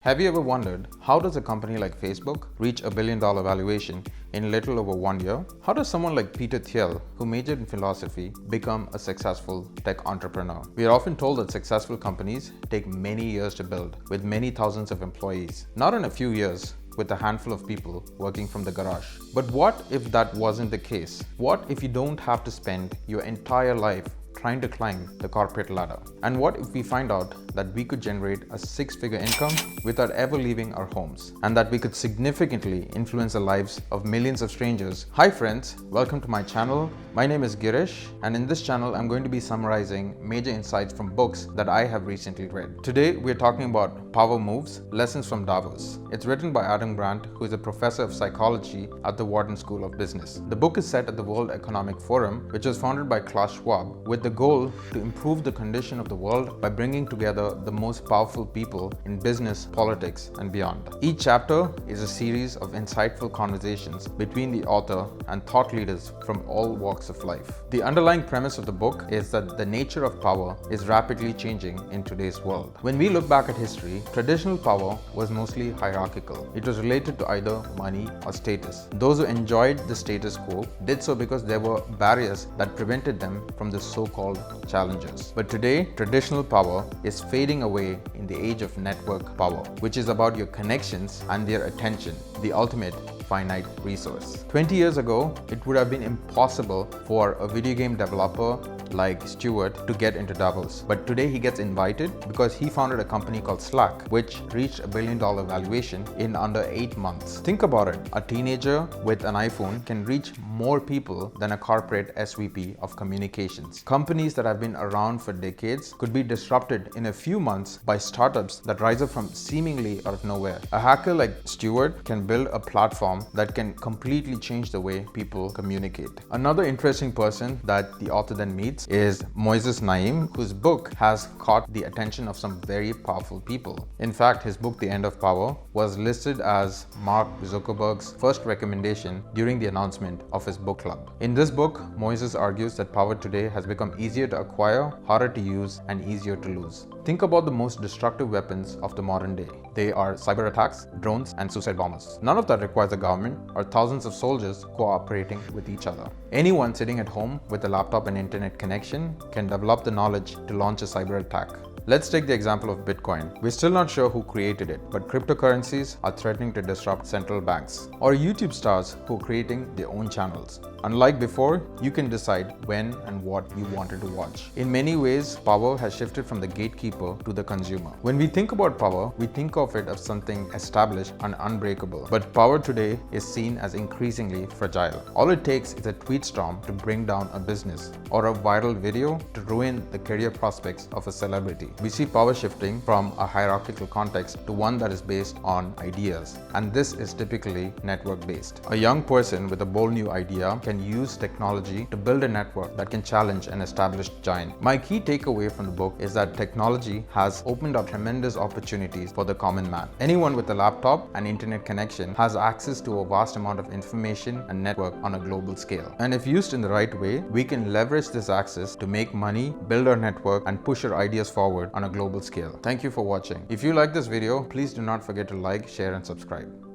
Have you ever wondered, how does a company like Facebook reach a billion-dollar valuation in little over 1 year? How does someone like Peter Thiel, who majored in philosophy, become a successful tech entrepreneur? We are often told that successful companies take many years to build, with many thousands of employees, not in a few years, with a handful of people working from the garage. But what if that wasn't the case? What if you don't have to spend your entire life trying to climb the corporate ladder? And what if we find out that we could generate a six-figure income without ever leaving our homes, and that we could significantly influence the lives of millions of strangers? Hi friends, welcome to my channel. My name is Girish, and in this channel I'm going to be summarizing major insights from books that I have recently read. Today we're talking about Power Moves, Lessons from Davos. It's written by Adam Grant, who is a professor of psychology at the Wharton School of Business. The book is set at the World Economic Forum, which was founded by Klaus Schwab, with the goal to improve the condition of the world by bringing together the most powerful people in business, politics, and beyond. Each chapter is a series of insightful conversations between the author and thought leaders from all walks of life. The underlying premise of the book is that the nature of power is rapidly changing in today's world. When we look back at history, traditional power was mostly hierarchical. It was related to either money or status. Those who enjoyed the status quo did so because there were barriers that prevented them from the so-called challenges. But today, traditional power is fading away in the age of network power, which is about your connections and their attention, the ultimate finite resource. 20 years ago, it would have been impossible for a video game developer like Stewart to get into Davos. But today he gets invited because he founded a company called Slack, which reached $1 billion valuation in under 8 months. Think about it. A teenager with an iPhone can reach more people than a corporate SVP of communications. Companies that have been around for decades could be disrupted in a few months by startups that rise up from seemingly out of nowhere. A hacker like Stewart can build a platform that can completely change the way people communicate. Another interesting person that the author then meets is Moises Naim, whose book has caught the attention of some very powerful people. In fact, his book, The End of Power, was listed as Mark Zuckerberg's first recommendation during the announcement of his book club. In this book, Moises argues that power today has become easier to acquire, harder to use, and easier to lose. Think about the most destructive weapons of the modern day. They are cyber attacks, drones, and suicide bombers. None of that requires a government or thousands of soldiers cooperating with each other. Anyone sitting at home with a laptop and internet connection can develop the knowledge to launch a cyber attack. Let's take the example of Bitcoin. We're still not sure who created it, but cryptocurrencies are threatening to disrupt central banks. Or YouTube stars who are creating their own channels. Unlike before, you can decide when and what you wanted to watch. In many ways, power has shifted from the gatekeeper to the consumer. When we think about power, we think of it as something established and unbreakable. But power today is seen as increasingly fragile. All it takes is a tweet storm to bring down a business, or a viral video to ruin the career prospects of a celebrity. We see power shifting from a hierarchical context to one that is based on ideas, and this is typically network-based. A young person with a bold new idea can use technology to build a network that can challenge an established giant. My key takeaway from the book is that technology has opened up tremendous opportunities for the common man. Anyone with a laptop and internet connection has access to a vast amount of information and network on a global scale. And if used in the right way, we can leverage this access to make money, build our network, and push our ideas forward on a global scale. Thank you for watching. If you like this video, please do not forget to like, share, and subscribe.